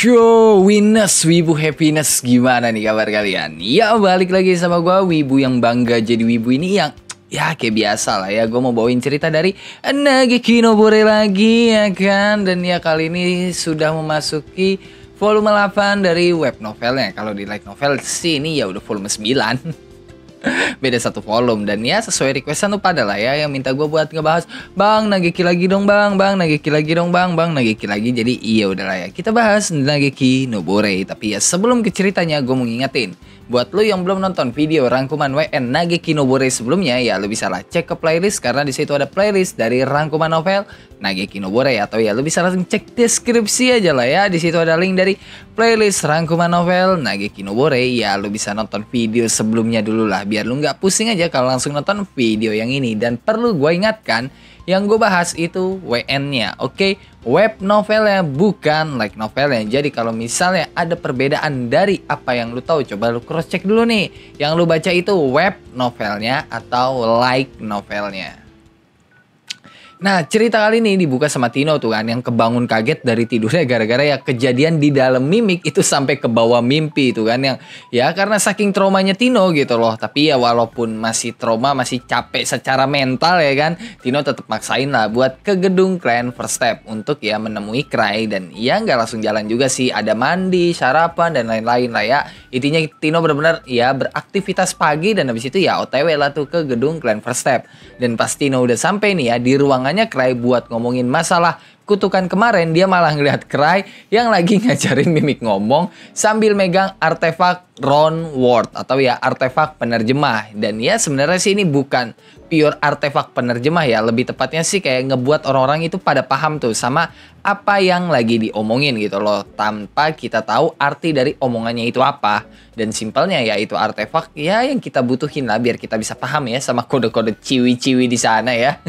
Yo, Winners, Wibu Happiness, gimana nih kabar kalian? Ya, balik lagi sama gua, Wibu yang bangga jadi Wibu ini yang ya kayak biasa lah ya. Gue mau bawain cerita dari Nageki Nobore lagi ya kan. Dan ya kali ini sudah memasuki volume 8 dari web novelnya. Kalau di light novel sih ini ya udah volume 9. Beda satu volume. Dan ya sesuai requestan tuh pada lah ya yang minta gue buat ngebahas, Bang Nageki lagi dong bang, Nageki lagi dong bang, Nageki lagi. Jadi iya udahlah ya, kita bahas Nageki Nobore. Tapi ya sebelum ke ceritanya, gue mau ngingetin buat lo yang belum nonton video rangkuman WN Nageki Nobore sebelumnya, ya lo bisa lah cek ke playlist, karena di situ ada playlist dari rangkuman novel Nageki Nobore. Atau ya lo bisa langsung cek deskripsi aja lah ya, di situ ada link dari playlist rangkuman novel Nageki Nobore. Ya lo bisa nonton video sebelumnya dulu lah, biar lo nggak pusing aja kalau langsung nonton video yang ini. Dan perlu gue ingatkan, yang gue bahas itu WN-nya, oke? Web novelnya, bukan light novelnya. Jadi kalau misalnya ada perbedaan dari apa yang lu tahu, coba lu cross check dulu nih. Yang lu baca itu web novelnya atau light novelnya. Nah, cerita kali ini dibuka sama Tino tuh kan, yang kebangun kaget dari tidurnya gara-gara ya kejadian di dalam mimik itu sampai ke bawah mimpi itu kan, yang ya karena saking traumanya Tino gitu loh. Tapi ya walaupun masih trauma, masih capek secara mental ya kan, Tino tetap maksain lah buat ke gedung Clan First Step untuk ya menemui Cry. Dan ya nggak langsung jalan juga sih, ada mandi, sarapan dan lain-lain lah ya. Intinya Tino benar-benar ya beraktivitas pagi, dan habis itu ya OTW lah tuh ke gedung Clan First Step. Dan pas Tino udah sampai nih ya di ruangannya Cry buat ngomongin masalah kutukan kemarin, dia malah ngeliat Cry yang lagi ngajarin mimik ngomong sambil megang artefak Ron Ward atau ya artefak penerjemah. Dan ya sebenarnya sih ini bukan pure artefak penerjemah ya, lebih tepatnya sih kayak ngebuat orang-orang itu pada paham tuh sama apa yang lagi diomongin gitu loh, tanpa kita tahu arti dari omongannya itu apa. Dan simpelnya ya itu artefak ya yang kita butuhin lah biar kita bisa paham ya sama kode-kode ciwi-ciwi di sana ya.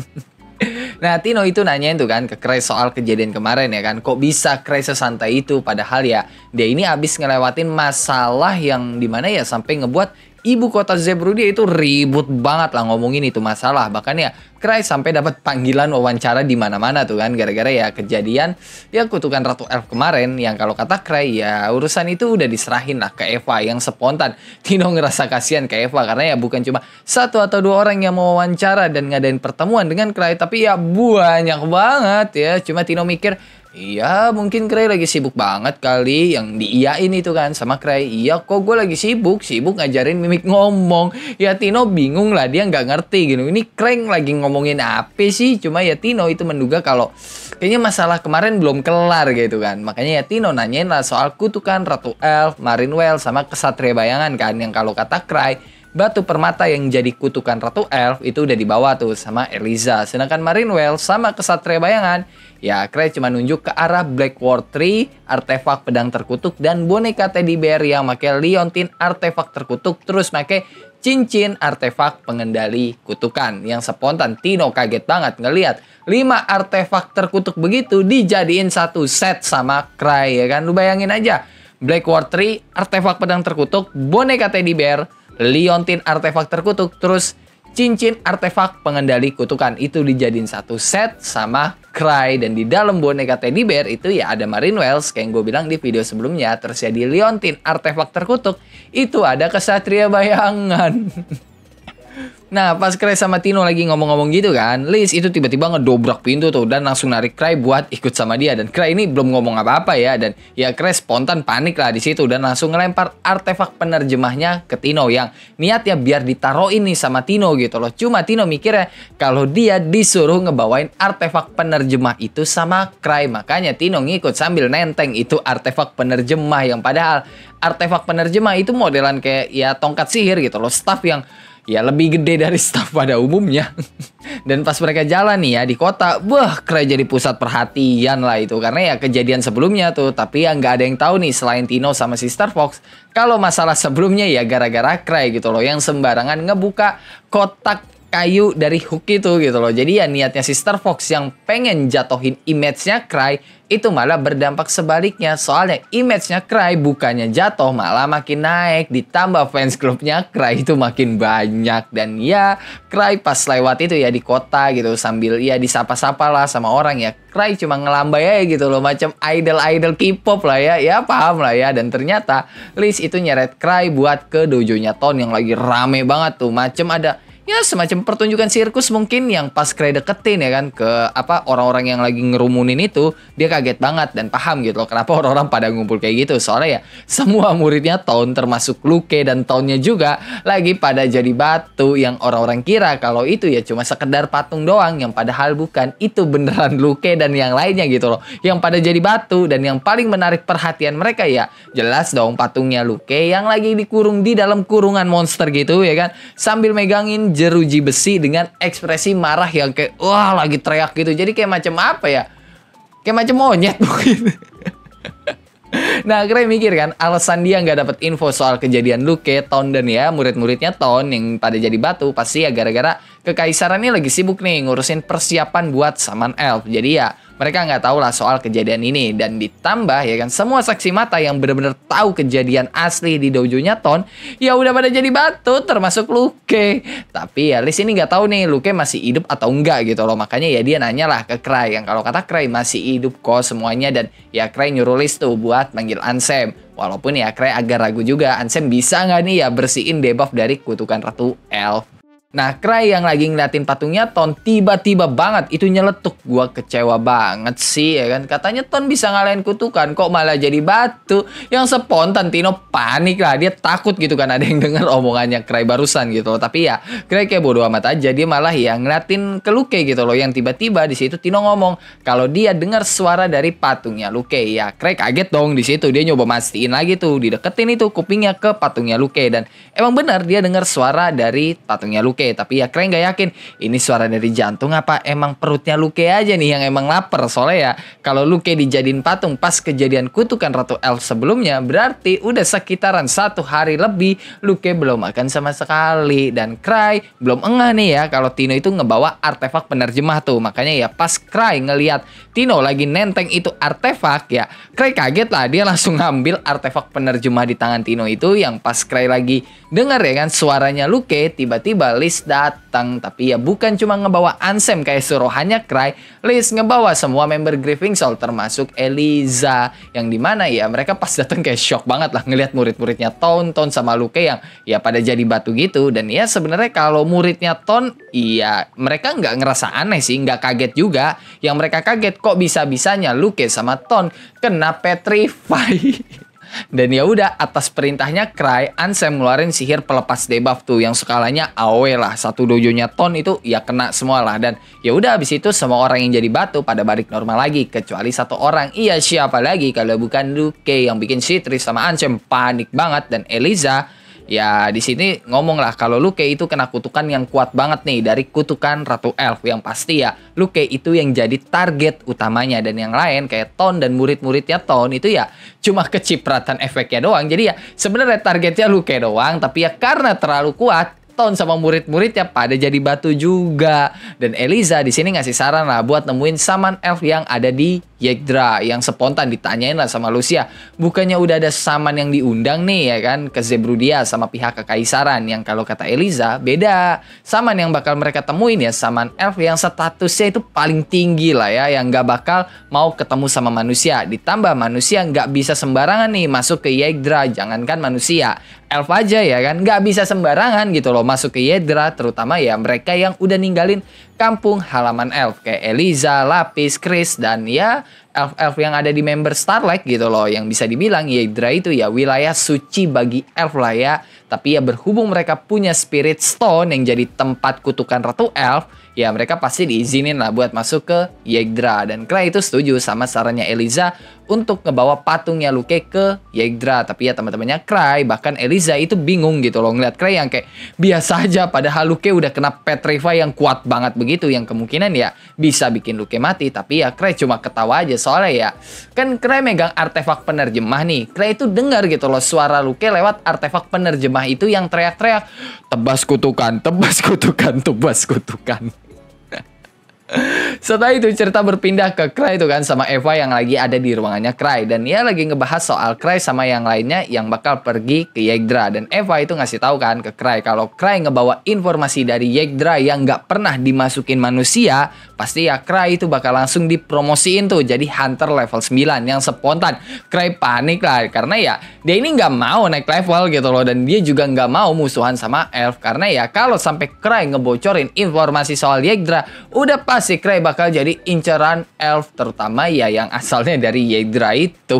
Nah, Tino itu nanyain tuh kan ke Cry soal kejadian kemarin ya kan. Kok bisa Cry sesantai itu, padahal ya dia ini habis ngelewatin masalah yang dimana ya sampai ngebuat ibu kota Zebrudie itu ribut banget lah ngomongin itu masalah. Bahkan ya Cry sampai dapat panggilan wawancara di mana-mana tuh kan, gara-gara ya kejadian ya kutukan Ratu Elf kemarin, yang kalau kata Cry ya urusan itu udah diserahin lah ke Eva yang spontan. Tino ngerasa kasihan ke Eva karena ya bukan cuma satu atau dua orang yang mau wawancara dan ngadain pertemuan dengan Cry, tapi ya banyak banget ya. Cuma Tino mikir, iya mungkin Cry lagi sibuk banget kali, yang diiyain itu kan sama Cry. Iya kok gue lagi sibuk ngajarin mimik ngomong. Ya Tino bingung lah, dia nggak ngerti gitu. Ini Cry lagi ngomongin apa sih? Cuma ya Tino itu menduga kalau kayaknya masalah kemarin belum kelar gitu kan. Makanya ya Tino nanyain lah soal kutukan Ratu Elf, Marinwell sama Kesatria Bayangan kan, yang kalau kata Cry batu permata yang jadi kutukan Ratu Elf itu udah dibawa tuh sama Eliza. Sedangkan Marinwell sama Kesatria Bayangan ya Cry cuma nunjuk ke arah Black Ward 3, artefak pedang terkutuk, dan boneka teddy bear yang pakai liontin artefak terkutuk, terus pakai cincin artefak pengendali kutukan. Yang spontan Tino kaget banget ngelihat 5 artefak terkutuk begitu dijadiin satu set sama Cry ya kan. Lu bayangin aja, Black Ward 3, artefak pedang terkutuk, boneka teddy bear, liontin artefak terkutuk, terus cincin artefak pengendali kutukan itu dijadiin satu set sama Cry. Dan di dalam boneka teddy bear itu ya ada Marinwell kayak yang gue bilang di video sebelumnya. Terus ya di liontin artefak terkutuk itu ada Kesatria Bayangan. Nah, pas Cry sama Tino lagi ngomong-ngomong gitu kan, Liz itu tiba-tiba ngedobrak pintu tuh dan langsung narik Cry buat ikut sama dia. Dan Cry ini belum ngomong apa-apa ya, dan ya Cry spontan panik lah di situ dan langsung ngelempar artefak penerjemahnya ke Tino yang niatnya biar ditaruhin nih sama Tino gitu loh. Cuma Tino mikirnya kalau dia disuruh ngebawain artefak penerjemah itu sama Cry, makanya Tino ngikut sambil nenteng itu artefak penerjemah, yang padahal artefak penerjemah itu modelan kayak ya tongkat sihir gitu loh, staff yang ya lebih gede dari staff pada umumnya. Dan pas mereka jalan nih ya di kota, wah Cry jadi pusat perhatian lah itu, karena ya kejadian sebelumnya tuh. Tapi ya nggak ada yang tahu nih selain Tino sama si Star Fox kalau masalah sebelumnya ya gara-gara Cry gitu loh, yang sembarangan ngebuka kotak kayu dari hook itu gitu loh. Jadi ya niatnya Sister Fox yang pengen jatohin image-nya Cry itu malah berdampak sebaliknya. Soalnya image-nya Cry bukannya jatuh malah makin naik. Ditambah fans club-nya Cry itu makin banyak. Dan ya Cry pas lewat itu ya di kota gitu sambil ya disapa-sapa lah sama orang ya. Cry cuma ngelambai aja gitu loh. Macam idol-idol K-pop lah ya. Ya paham lah ya. Dan ternyata Liz itu nyeret Cry buat ke dojonya Ton yang lagi rame banget tuh. Macam ada ya semacam pertunjukan sirkus mungkin yang pas Cry deketin ya kan ke apa orang-orang yang lagi ngerumunin itu, dia kaget banget dan paham gitu loh kenapa orang-orang pada ngumpul kayak gitu. Soalnya ya semua muridnya Ton termasuk Luke dan Tonnya juga lagi pada jadi batu yang orang-orang kira kalau itu ya cuma sekedar patung doang yang padahal bukan, itu beneran Luke dan yang lainnya gitu loh yang pada jadi batu. Dan yang paling menarik perhatian mereka ya jelas dong patungnya Luke yang lagi dikurung di dalam kurungan monster gitu ya kan, sambil megangin jeruji besi dengan ekspresi marah yang kayak wah lagi teriak gitu. Jadi kayak macam apa ya? Kayak macam monyet mungkin. Nah, Cry mikir kan alasan dia nggak dapat info soal kejadian Luke, Ton dan ya murid-muridnya Ton yang pada jadi batu pasti ya gara-gara kekaisaran ini lagi sibuk nih ngurusin persiapan buat Saman Elf. Jadi ya mereka nggak tahu lah soal kejadian ini. Dan ditambah ya kan semua saksi mata yang benar-benar tahu kejadian asli di dojonya Ton ya udah pada jadi batu termasuk Luke. Tapi ya Liz ini nggak tahu nih Luke masih hidup atau enggak gitu loh. Makanya ya dia nanya lah ke Cry yang kalau kata Cry masih hidup kok semuanya. Dan ya Cry nyuruh Liz tuh buat manggil Ansem. Walaupun ya Cry agak ragu juga Ansem bisa nggak nih ya bersihin debuff dari kutukan Ratu Elf. Nah, Cry yang lagi ngeliatin patungnya Ton tiba-tiba banget itu nyeletuk. Gua kecewa banget sih ya kan. Katanya Ton bisa ngalahin kutukan kok malah jadi batu. Yang spontan Tino panik lah. Dia takut gitu kan ada yang denger omongannya Cry barusan gitu loh. Tapi ya Cry kayak bodo amat aja. Dia malah ya ngeliatin ke Luke gitu loh. Yang tiba-tiba di situ Tino ngomong kalau dia dengar suara dari patungnya Luke. Ya Cry kaget dong di situ. Dia nyoba mastiin lagi tuh. Dideketin itu kupingnya ke patungnya Luke. Dan emang benar dia dengar suara dari patungnya Luke. Tapi ya Cry nggak yakin ini suara dari jantung apa emang perutnya Luke aja nih yang emang lapar. Soalnya ya kalau Luke dijadiin patung pas kejadian kutukan Ratu Elf sebelumnya berarti udah sekitaran 1 hari lebih Luke belum makan sama sekali. Dan Cry belum engah nih ya kalau Tino itu ngebawa artefak penerjemah tuh. Makanya ya pas Cry ngelihat Tino lagi nenteng itu artefak ya Cry kaget lah. Dia langsung ngambil artefak penerjemah di tangan Tino itu. Yang pas Cry lagi denger ya kan suaranya Luke, tiba-tiba Liz datang. Tapi ya bukan cuma ngebawa Ansem kayak suruhannya Cry. Liz ngebawa semua member Grieving Soul termasuk Eliza. Yang dimana ya mereka pas datang kayak shock banget lah ngelihat murid-muridnya Ton sama Luke yang ya pada jadi batu gitu. Dan ya sebenarnya kalau muridnya Ton iya mereka nggak ngerasa aneh sih, nggak kaget juga. Yang mereka kaget kok bisa-bisanya Luke sama Ton kena petrify. Dan ya udah atas perintahnya Cry, Ansem ngeluarin sihir pelepas debuff tuh yang skalanya AOE lah. Satu dojonya Ton itu ya kena semua lah. Dan ya udah habis itu semua orang yang jadi batu pada balik normal lagi kecuali satu orang. Iya siapa lagi kalau bukan Luke yang bikin Citri sama Ansem panik banget. Dan Eliza ya di sini ngomong lah kalau Luke itu kena kutukan yang kuat banget nih dari kutukan Ratu Elf. Yang pasti ya Luke itu yang jadi target utamanya. Dan yang lain kayak Ton dan murid-muridnya Ton itu ya cuma kecipratan efeknya doang. Jadi ya sebenarnya targetnya Luke doang. Tapi ya karena terlalu kuat Ton sama murid-muridnya pada jadi batu juga. Dan Eliza di sini ngasih saran lah buat nemuin Saman Elf yang ada di Yggdra. Yang spontan ditanyain lah sama Lucia, bukannya udah ada Saman yang diundang nih ya kan ke Zebrudia sama pihak kekaisaran. Yang kalau kata Eliza beda. Saman yang bakal mereka temuin ya Saman Elf yang statusnya itu paling tinggi lah ya, yang gak bakal mau ketemu sama manusia. Ditambah manusia nggak bisa sembarangan nih masuk ke Yggdra. Jangankan manusia, Elf aja ya kan nggak bisa sembarangan gitu loh masuk ke Yggdra. Terutama ya mereka yang udah ninggalin kampung halaman Elf kayak Eliza, Lapis, Chris dan ya elf-elf yang ada di member Starlight gitu loh. Yang bisa dibilang Yggdra itu ya wilayah suci bagi elf lah ya. Tapi ya berhubung mereka punya Spirit Stone yang jadi tempat kutukan Ratu Elf, ya mereka pasti diizinin lah buat masuk ke Yggdra. Dan Cry itu setuju sama sarannya Eliza untuk ngebawa patungnya Luke ke Yggdra. Tapi ya teman-temannya Cry, bahkan Eliza itu bingung gitu loh ngeliat Cry yang kayak biasa aja padahal Luke udah kena petrify yang kuat banget begitu, yang kemungkinan ya bisa bikin Luke mati. Tapi ya Cry cuma ketawa aja soalnya ya kan Cray megang artefak penerjemah nih. Cray itu dengar gitu loh suara Luke lewat artefak penerjemah itu yang teriak-teriak, tebas kutukan, tebas kutukan, tebas kutukan. Setelah itu cerita berpindah ke Cray itu kan sama Eva yang lagi ada di ruangannya Cray, dan dia lagi ngebahas soal Cray sama yang lainnya yang bakal pergi ke Yggdra. Dan Eva itu ngasih tahu kan ke Cray kalau Cray ngebawa informasi dari Yggdra yang nggak pernah dimasukin manusia, pasti ya Cray itu bakal langsung dipromosiin tuh jadi hunter level 9 yang spontan. Cray panik lah karena ya dia ini nggak mau naik level gitu loh, dan dia juga nggak mau musuhan sama elf karena ya kalau sampai Cray ngebocorin informasi soal Yggdra, udah pasti Cray bakal jadi inceran elf, terutama ya yang asalnya dari Yggdra itu.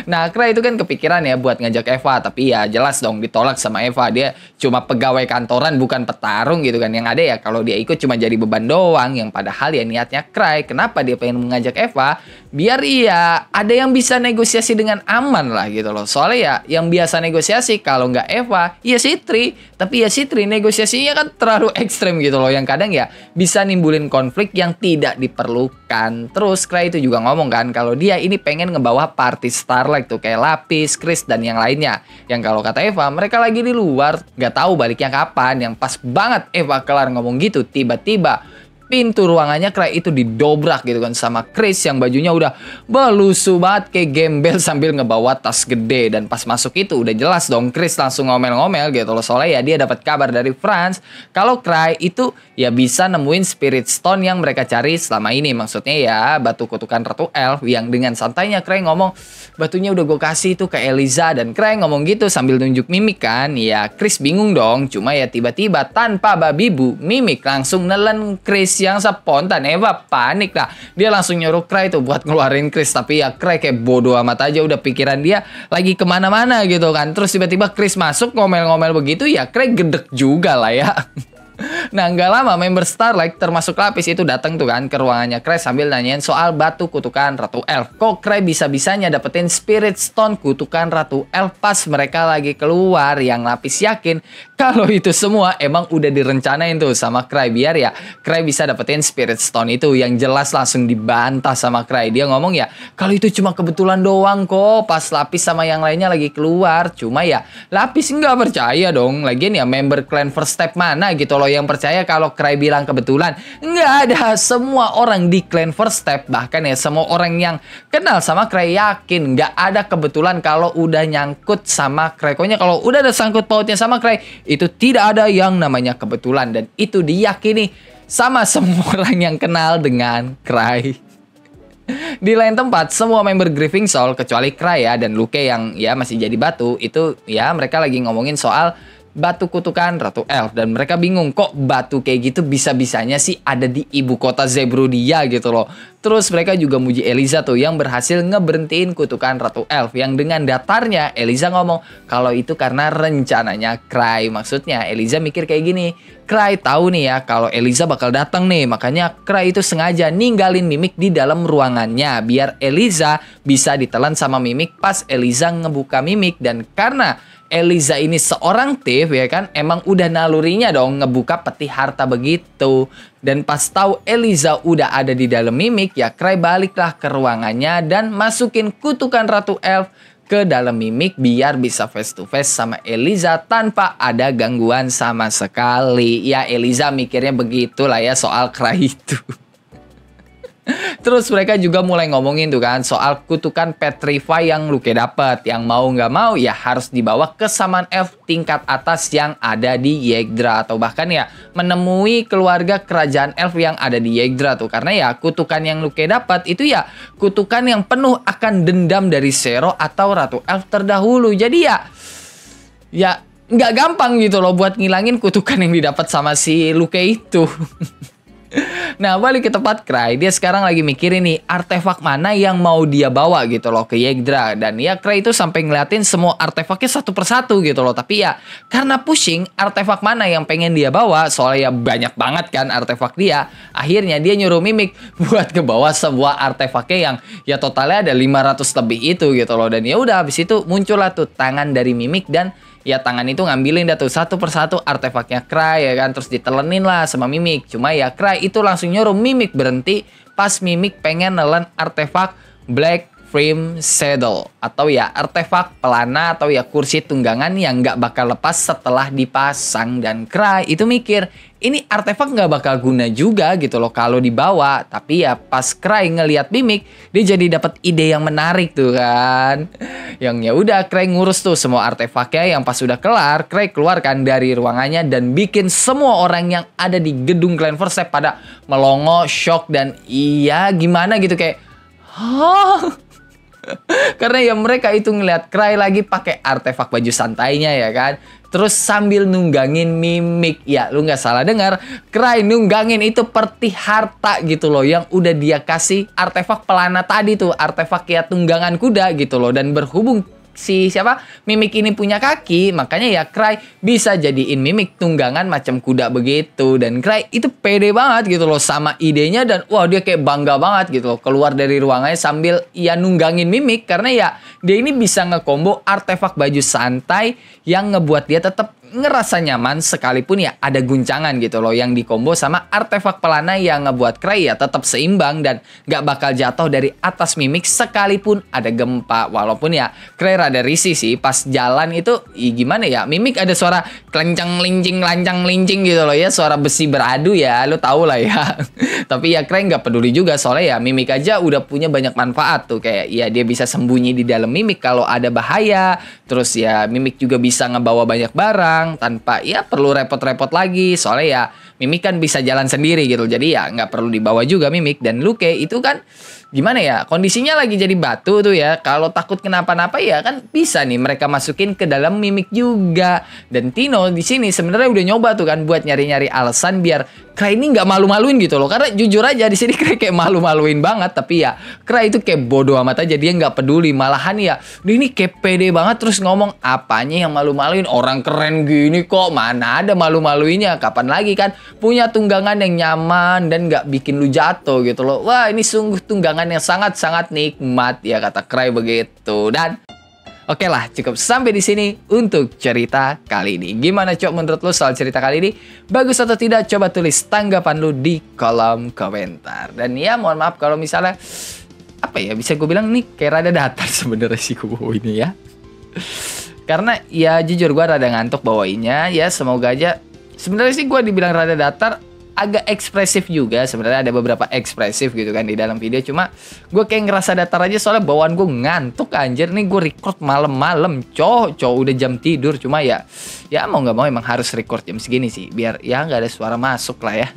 Nah, Cray itu kan kepikiran ya buat ngajak Eva, tapi ya jelas dong ditolak sama Eva. Dia cuma pegawai kantoran bukan petarung gitu kan. Yang ada ya kalau dia ikut cuma jadi beban doang, yang padahal ya niatnya Cray kenapa dia pengen mengajak Eva biar ya ada yang bisa negosiasi dengan aman lah gitu loh. Soalnya ya yang biasa negosiasi kalau nggak Eva ya Sitri, tapi ya Sitri negosiasinya kan terlalu ekstrem gitu loh, yang kadang ya bisa nimbulin konflik yang tidak diperlukan. Terus Cray itu juga ngomong kan kalau dia ini pengen ngebawa party Starlight tuh kayak Lapis, Chris dan yang lainnya. Yang kalau kata Eva mereka lagi di luar, nggak tahu baliknya kapan. Yang pas banget Eva kelar ngomong gitu, tiba-tiba pintu ruangannya Cray itu didobrak gitu kan sama Chris yang bajunya udah belusu banget kayak gembel sambil ngebawa tas gede. Dan pas masuk itu udah jelas dong Chris langsung ngomel-ngomel gitu loh, soalnya ya dia dapat kabar dari Franz kalau Cray itu ya bisa nemuin Spirit Stone yang mereka cari selama ini. Maksudnya ya batu kutukan Ratu Elf, yang dengan santainya Cray ngomong batunya udah gue kasih itu ke Eliza. Dan Cray ngomong gitu sambil nunjuk mimik kan. Ya Chris bingung dong, cuma ya tiba-tiba tanpa babi bu mimik langsung nelen Chris yang spontan. Eva panik lah, dia langsung nyuruh Cray tuh buat ngeluarin Chris, tapi ya Cray kayak bodo amat aja, udah pikiran dia lagi kemana-mana gitu kan. Terus tiba-tiba Chris masuk ngomel-ngomel begitu, ya Cray gedek juga lah ya. Nah, nggak lama member Starlight termasuk Lapis itu datang tuh kan ke ruangannya Cray sambil nanyain soal batu kutukan Ratu Elf. Kok Cray bisa-bisanya dapetin Spirit Stone kutukan Ratu Elf pas mereka lagi keluar? Yang Lapis yakin kalau itu semua emang udah direncanain tuh sama Cray biar ya Cray bisa dapetin Spirit Stone itu. Yang jelas langsung dibantah sama Cray. Dia ngomong ya kalau itu cuma kebetulan doang kok pas Lapis sama yang lainnya lagi keluar. Cuma ya Lapis nggak percaya dong. Lagian ya member clan First Step mana gitu loh yang percaya kalau Cray bilang kebetulan. Nggak ada, semua orang di clan First Step, bahkan ya semua orang yang kenal sama Cray yakin nggak ada kebetulan kalau udah nyangkut sama Cray. Pokoknya kalau udah ada sangkut pautnya sama Cray itu tidak ada yang namanya kebetulan, dan itu diyakini sama semua orang yang kenal dengan Cray. Di lain tempat, semua member Grieving Soul kecuali Cray ya dan Luke yang ya masih jadi batu itu ya mereka lagi ngomongin soal batu kutukan Ratu Elf, dan mereka bingung kok batu kayak gitu bisa-bisanya sih ada di ibu kota Zebrodia gitu loh. Terus mereka juga muji Eliza tuh yang berhasil ngeberhentiin kutukan Ratu Elf, yang dengan datarnya Eliza ngomong kalau itu karena rencananya Cray. Maksudnya Eliza mikir kayak gini, Cray tahu nih ya kalau Eliza bakal datang nih, makanya Cray itu sengaja ninggalin Mimik di dalam ruangannya biar Eliza bisa ditelan sama Mimik pas Eliza ngebuka Mimik. Dan karena Eliza ini seorang thief ya kan, emang udah nalurinya dong ngebuka peti harta begitu. Dan pas tahu Eliza udah ada di dalam Mimik, ya Cray baliklah ke ruangannya dan masukin kutukan Ratu Elf ke dalam Mimik biar bisa face to face sama Eliza tanpa ada gangguan sama sekali. Ya Eliza mikirnya begitulah ya soal Cray itu. Terus mereka juga mulai ngomongin tuh kan soal kutukan Petrify yang Luke dapat, yang mau nggak mau ya harus dibawa ke Saman Elf tingkat atas yang ada di Yggdra, atau bahkan ya menemui keluarga kerajaan Elf yang ada di Yggdra tuh, karena ya kutukan yang Luke dapat itu ya kutukan yang penuh akan dendam dari Zero atau Ratu Elf terdahulu. Jadi ya nggak gampang gitu loh buat ngilangin kutukan yang didapat sama si Luke itu. Nah, balik ke tempat Cray, dia sekarang lagi mikirin nih artefak mana yang mau dia bawa gitu loh ke Yggdra. Dan ya Cray itu sampai ngeliatin semua artefaknya satu persatu gitu loh. Tapi ya karena pusing artefak mana yang pengen dia bawa, soalnya ya banyak banget kan artefak dia. Akhirnya dia nyuruh Mimik buat ngebawa sebuah artefaknya yang ya totalnya ada 500 lebih itu gitu loh. Dan ya udah habis itu muncullah tuh tangan dari Mimik, dan ya tangan itu ngambilin dah tuh satu persatu artefaknya Cry ya kan, terus ditelenin lah sama Mimic. Cuma ya Cry itu langsung nyuruh Mimic berhenti pas Mimic pengen nelen artefak Black Frame Saddle, atau ya artefak pelana atau ya kursi tunggangan yang nggak bakal lepas setelah dipasang. Dan Cry itu mikir ini artefak nggak bakal guna juga gitu loh kalau dibawa. Tapi ya pas Cry ngelihat Mimic, dia jadi dapat ide yang menarik tuh kan. Yang ya udah Cry ngurus tuh semua artefaknya. Yang pas sudah kelar, Cry keluarkan dari ruangannya dan bikin semua orang yang ada di gedung Clan Versailles pada melongo, shock, dan iya gimana gitu kayak hah. Karena ya mereka itu ngeliat Cry lagi pakai artefak baju santainya ya kan. Terus sambil nunggangin Mimic. Ya lu nggak salah dengar, Cry nunggangin itu peti harta gitu loh, yang udah dia kasih artefak pelana tadi tuh, artefak ya tunggangan kuda gitu loh. Dan berhubung si siapa Mimic ini punya kaki, makanya ya Cry bisa jadiin Mimic tunggangan macam kuda begitu. Dan Cry itu pede banget gitu loh sama idenya, dan wah dia kayak bangga banget gitu loh keluar dari ruangannya sambil ya nunggangin Mimic, karena ya dia ini bisa ngekombo artefak baju santai yang ngebuat dia tetap ngerasa nyaman sekalipun ya ada guncangan gitu loh, yang dikombo sama artefak pelana yang ngebuat Cry ya tetap seimbang dan gak bakal jatuh dari atas Mimic sekalipun ada gempa. Walaupun ya Cry rada risih sih pas jalan itu, gimana ya, Mimic ada suara klencang lincing lancang lincing gitu loh ya, suara besi beradu ya, lo tau lah ya. Tapi ya Cry nggak peduli juga, soalnya ya Mimic aja udah punya banyak manfaat tuh, kayak ya dia bisa sembunyi di dalam Mimic kalau ada bahaya. Terus ya Mimic juga bisa ngebawa banyak barang tanpa ya perlu repot-repot lagi, soalnya ya Mimic kan bisa jalan sendiri gitu, jadi ya nggak perlu dibawa juga Mimic. Dan Luke itu kan gimana ya, kondisinya lagi jadi batu tuh ya, kalau takut kenapa-napa ya kan bisa nih mereka masukin ke dalam Mimic juga. Dan Tino di sini sebenarnya udah nyoba tuh kan buat nyari-nyari alasan biar Cry ini nggak malu-maluin gitu loh, karena jujur aja di sini Cry kayak malu-maluin banget. Tapi ya Cry itu kayak bodoh amat aja, dia nggak peduli, malahan ya dia ini kayak pede banget terus ngomong apanya yang malu-maluin, orang keren gini kok, mana ada malu-maluinnya, kapan lagi kan punya tunggangan yang nyaman dan nggak bikin lu jatuh gitu loh. Wah ini sungguh tunggangan yang sangat-sangat nikmat ya, kata Cry begitu. Dan oke lah, cukup sampai di sini untuk cerita kali ini. Gimana Cok menurut lo soal cerita kali ini? Bagus atau tidak? Coba tulis tanggapan lo di kolom komentar. Dan ya mohon maaf kalau misalnya apa ya, bisa gue bilang nih kayak rada datar sebenarnya sih gue ini ya. Karena ya jujur gue rada ngantuk bawainnya ya. Semoga aja, sebenarnya sih gue dibilang rada datar, agak ekspresif juga sebenarnya, ada beberapa ekspresif gitu kan di dalam video. Cuma gue kayak ngerasa datar aja soalnya bawaan gue ngantuk anjir. Nih gue record malam-malam cowok udah jam tidur. Cuma ya mau nggak mau emang harus record jam segini sih, biar ya nggak ada suara masuk lah ya.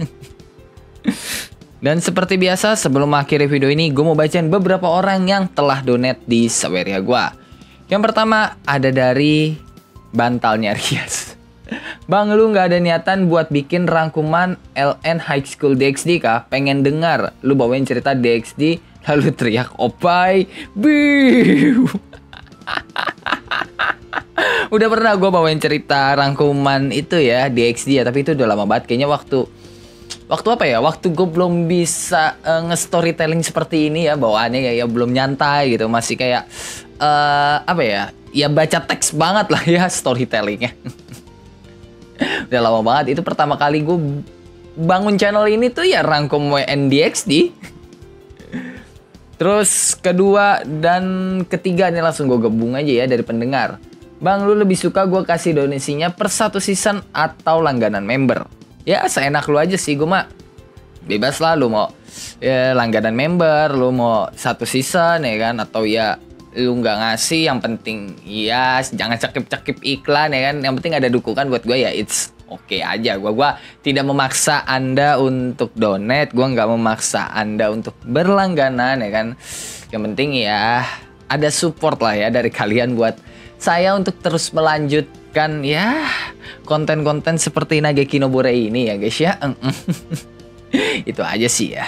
Dan seperti biasa sebelum akhiri video ini, gue mau bacain beberapa orang yang telah donate di Saweria gue. Yang pertama ada dari Bantalnya Rias. Bang, lu nggak ada niatan buat bikin rangkuman LN High School DxD kah? Pengen dengar lu bawain cerita DxD lalu teriak opai biu. Udah pernah gue bawain cerita rangkuman itu ya DxD ya, tapi itu udah lama banget kayaknya, waktu apa ya, waktu gue belum bisa nge-storytelling seperti ini ya, bawaannya ya belum nyantai gitu, masih kayak apa ya baca teks banget lah ya storytellingnya. Udah lama banget, itu pertama kali gue bangun channel ini tuh ya rangkum WNDXD. Terus kedua dan ketiga nih langsung gue gabung aja ya dari pendengar. Bang, lu lebih suka gue kasih donasinya per satu season atau langganan member? Ya seenak lu aja sih, gue mah bebas lah, lu mau ya langganan member, lu mau satu season ya kan, atau ya lu nggak ngasih, yang penting ya jangan cekip-cekip iklan ya kan, yang penting ada dukungan buat gue ya it's okay aja. Gue tidak memaksa Anda untuk donate, gue nggak memaksa Anda untuk berlangganan ya kan, yang penting ya ada support lah ya dari kalian buat saya untuk terus melanjutkan ya konten-konten seperti Nageki no Bore ini ya guys ya. Itu aja sih ya.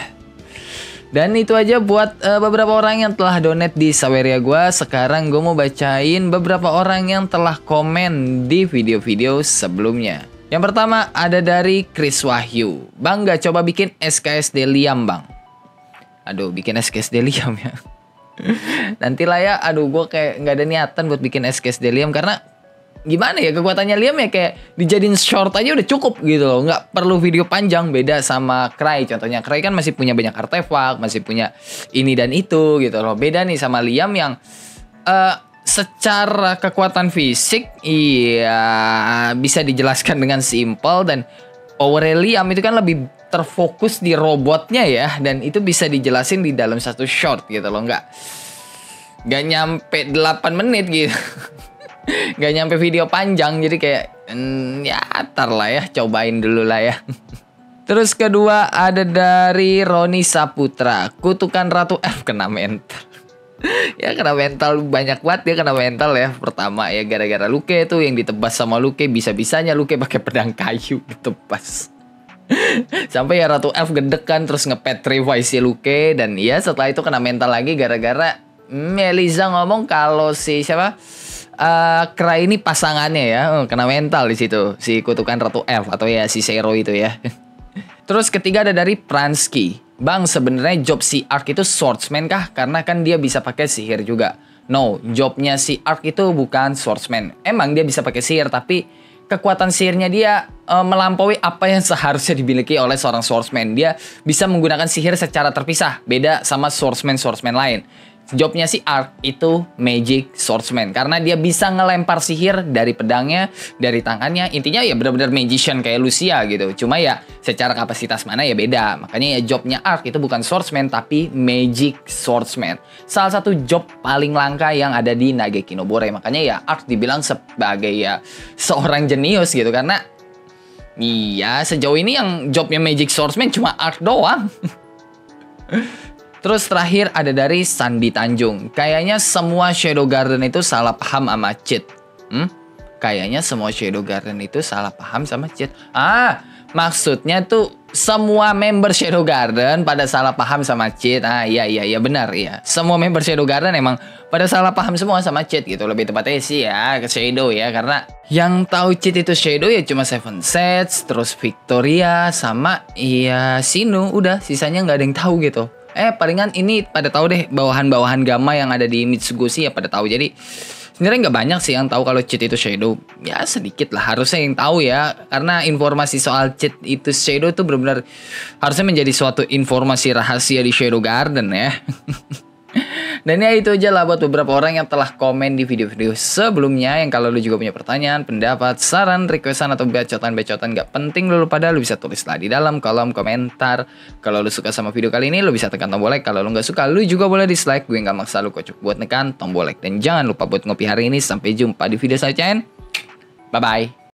Dan itu aja buat beberapa orang yang telah donate di Saweria gue. Sekarang gue mau bacain beberapa orang yang telah komen di video-video sebelumnya. Yang pertama ada dari Chris Wahyu. Bang, gak coba bikin SKSD Liam bang? Aduh, bikin SKSD Liam ya. Nantilah ya, aduh gue kayak gak ada niatan buat bikin SKSD Liam. Karena gimana ya, kekuatannya Liam ya kayak dijadiin short aja udah cukup gitu loh, nggak perlu video panjang. Beda sama Cry, contohnya Cry kan masih punya banyak artefak, masih punya ini dan itu gitu loh. Beda nih sama Liam yang secara kekuatan fisik iya bisa dijelaskan dengan simple, dan power Liam itu kan lebih terfokus di robotnya ya, dan itu bisa dijelasin di dalam satu short gitu loh, nggak nyampe 8 menit gitu. Nggak nyampe video panjang, jadi kayak ya ntar lah ya, cobain dulu lah ya. Terus kedua ada dari Roni Saputra, kutukan Ratu F kena mental. Ya kena mental banyak banget, dia kena mental ya. Pertama ya gara-gara Luke tuh yang ditebas sama Luke, bisa-bisanya Luke pakai pedang kayu ditebas. Sampai ya Ratu F gedekan terus nge-petrify si Luke, dan ya setelah itu kena mental lagi gara-gara Eliza ngomong kalau si siapa? Cry ini pasangannya ya, kena mental di situ si kutukan Ratu F atau ya si Zero itu ya. Terus ketiga ada dari Pransky, Bang sebenarnya job si Ark itu swordsman kah? Karena kan dia bisa pakai sihir juga. No, jobnya si Ark itu bukan swordsman. Emang dia bisa pakai sihir, tapi kekuatan sihirnya dia melampaui apa yang seharusnya dimiliki oleh seorang swordsman. Dia bisa menggunakan sihir secara terpisah, beda sama swordsman lain. Jobnya si Ark itu magic swordsman karena dia bisa ngelempar sihir dari pedangnya, dari tangannya. Intinya ya benar-benar magician kayak Lucia gitu. Cuma ya secara kapasitas mana ya beda. Makanya ya jobnya Ark itu bukan swordsman tapi magic swordsman. Salah satu job paling langka yang ada di Nageki no Bore. Makanya ya Ark dibilang sebagai ya seorang jenius gitu, karena iya sejauh ini yang jobnya magic swordsman cuma Ark doang. Terus terakhir ada dari Sandi Tanjung. Kayaknya semua Shadow Garden itu salah paham sama cheat. Kayaknya semua Shadow Garden itu salah paham sama cheat. Maksudnya tuh semua member Shadow Garden pada salah paham sama cheat. Iya benar ya. Semua member Shadow Garden emang pada salah paham semua sama cheat gitu. Lebih tepatnya sih ya ke Shadow ya, karena yang tahu cheat itu Shadow ya cuma Seven Sets, terus Victoria sama iya Sinu, udah sisanya nggak ada yang tahu gitu. Palingan ini pada tahu deh, bawahan-bawahan Gamma yang ada di Mitsugoshi ya pada tahu. Jadi sebenarnya nggak banyak sih yang tahu kalau cheat itu Shadow. Ya sedikit lah harusnya yang tahu ya, karena informasi soal cheat itu Shadow itu benar-benar harusnya menjadi suatu informasi rahasia di Shadow Garden ya. Dan ya itu aja lah buat beberapa orang yang telah komen di video-video sebelumnya. Yang kalau lu juga punya pertanyaan, pendapat, saran, requestan atau bacotan-bacotan gak penting lu pada lu bisa tulislah di dalam kolom komentar. Kalau lu suka sama video kali ini lu bisa tekan tombol like. Kalau lu gak suka lu juga boleh dislike. Gue gak maksa lu kocok buat nekan tombol like. Dan jangan lupa buat ngopi hari ini. Sampai jumpa di video selanjutnya. Bye bye.